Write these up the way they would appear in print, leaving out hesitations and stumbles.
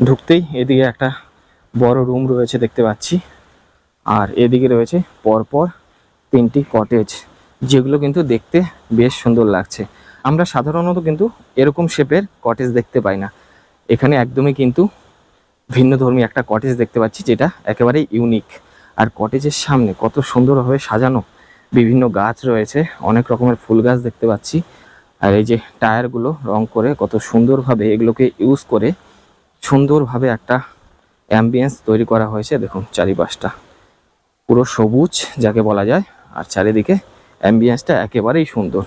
ঢুকতেই এদিকে একটা বড় রুম রয়েছে দেখতে পাচ্ছি, আর এদিকে রয়েছে পরপর 3টি কটেজ, যেগুলো কিন্তু দেখতে বেশ সুন্দর লাগছে। আমরা সাধারণত কিন্তু এরকম শেপের কটেজ দেখতে পাই না, এখানে একদমই কিন্তু ভিন্নধর্মী একটা কটেজ দেখতে পাচ্ছি, যেটা একেবারেই ইউনিক। আর কটেজের সামনে কত সুন্দরভাবে সাজানো, বিভিন্ন গাছ রয়েছে, অনেক রকমের ফুল গাছ দেখতে পাচ্ছি। আর এই যে টায়ারগুলো রং করে কত সুন্দরভাবে এগুলোকে ইউজ করে সুন্দরভাবে একটা অ্যাম্বিয়েন্স তৈরি করা হয়েছে। দেখুন চারিপাশটা পুরো সবুজ যাকে বলা যায়, আর চারিদিকে অ্যাম্বিয়েন্সটা একেবারেই সুন্দর।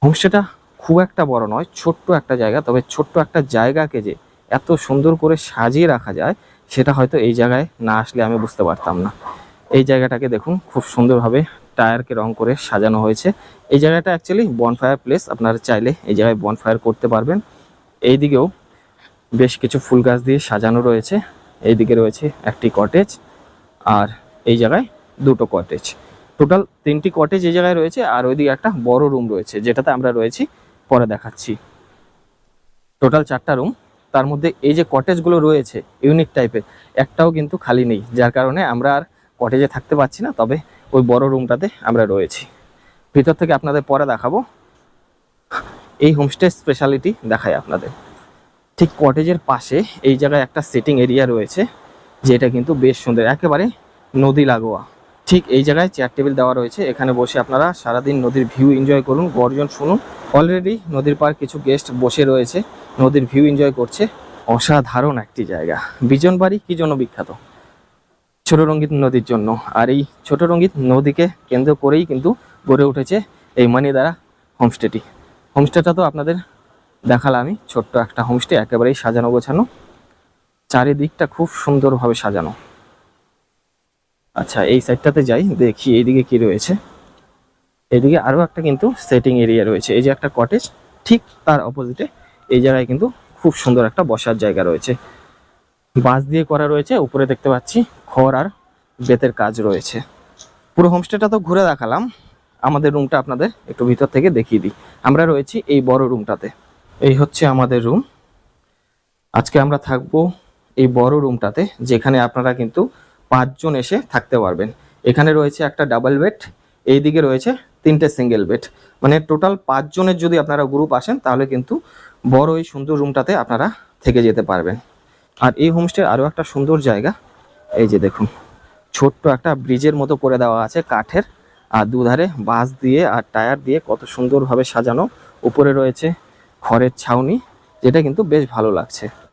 হোমস্টেটা খুব একটা বড় নয়, ছোট্ট একটা জায়গা, তবে ছোট্ট একটা জায়গাকে যে এত সুন্দর করে সাজিয়ে রাখা যায় সেটা হয়তো এই জায়গায় না আসলে আমি বুঝতে পারতাম না। এই জায়গাটাকে দেখুন খুব সুন্দরভাবে টায়ারকে রং করে সাজানো হয়েছে। এই জায়গাটা অ্যাকচুয়ালি বনফায়ার প্লেস, আপনারা চাইলে এই জায়গায় বনফায়ার করতে পারবেন। এইদিকেও বেশ কিছু ফুল গাছ দিয়ে সাজানো রয়েছে। এইদিকে রয়েছে একটি কটেজ, আর এই জায়গায় 2টো কটেজ, টোটাল 3টি কটেজ এই জায়গায় রয়েছে। আর ওইদিকে একটা বড় রুম রয়েছে, যেটাতে আমরা রয়েছি, পরে দেখাচ্ছি। টোটাল 4টা রুম, তার মধ্যে এই যে কটেজগুলো রয়েছে ইউনিক টাইপের, একটাও কিন্তু খালি নেই, যার কারণে আমরা আর কটেজে থাকতে পারছি না। তবে ওই বড় রুমটাতে আমরা রয়েছি, ভিতর থেকে আপনাদের পরে দেখাবো। এই হোমস্টে স্পেশালিটি দেখাই আপনাদের। ঠিক কটেজের পাশে এই জায়গায় একটা সিটিং এরিয়া রয়েছে, যেটা কিন্তু বেশ সুন্দর, একেবারে নদী লাগোয়া। ঠিক এই জায়গায় চেয়ার টেবিল দেওয়া রয়েছে, এখানে বসে আপনারা সারাদিন নদীর ভিউ এনজয় করুন, গর্জন শুনুন। অলরেডি নদীর পার কিছু গেস্ট বসে রয়েছে, নদীর ভিউ এনজয় করছে। অসাধারণ একটি জায়গা। বিজনবাড়ি কি জন্য বিখ্যাত? ছোট রঙ্গিত নদীর জন্য। আর এই ছোট রঙ্গিত নদীকে কেন্দ্র করেই কিন্তু গড়ে উঠেছে এই মানিদারা হোমস্টেটি। হোমস্টেটা তো আপনাদের দেখালামই, ছোট্ট একটা হোমস্টে, একেবারেই সাজানো গোছানো, চারিদিকটা খুব সুন্দরভাবে সাজানো। আচ্ছা এই সাইডটাতে যাই, দেখি এইদিকে কি রয়েছে। এদিকে আরও একটা কিন্তু সেটিং এরিয়া রয়েছে, এই যে একটা কটেজ, ঠিক তার অপোজিটে এই জায়গায় কিন্তু খুব সুন্দর একটা বসার জায়গা রয়েছে, বাঁশ দিয়ে করা রয়েছে। উপরে দেখতে পাচ্ছি খড় আর বেতের কাজ রয়েছে। পুরো হোমস্টেটা তো ঘুরে দেখালাম, আমাদের রুমটা আপনাদের একটু ভিতর থেকে দেখিয়ে দিই। আমরা রয়েছি এই বড় রুমটাতে, এই হচ্ছে আমাদের রুম। আজকে আমরা থাকবো এই বড় রুমটাতে, যেখানে আপনারা কিন্তু 5 জন এসে থাকতে পারবেন। এখানে রয়েছে একটা ডাবল বেড, এইদিকে রয়েছে 3টে সিঙ্গেল বেড, মানে টোটাল 5 জনের যদি আপনারা গ্রুপ আসেন তাহলে কিন্তু বড় এই সুন্দর রুমটাতে আপনারা থেকে যেতে পারবেন। আর এই হোমস্টের আরও একটা সুন্দর জায়গা, এই যে দেখুন ছোট্ট একটা ব্রিজের মতো করে দেওয়া আছে কাঠের, আর দুধারে বাঁশ দিয়ে আর টায়ার দিয়ে কত সুন্দরভাবে সাজানো। উপরে রয়েছে খড়ের ছাউনি, যেটা কিন্তু বেশ ভালো লাগছে।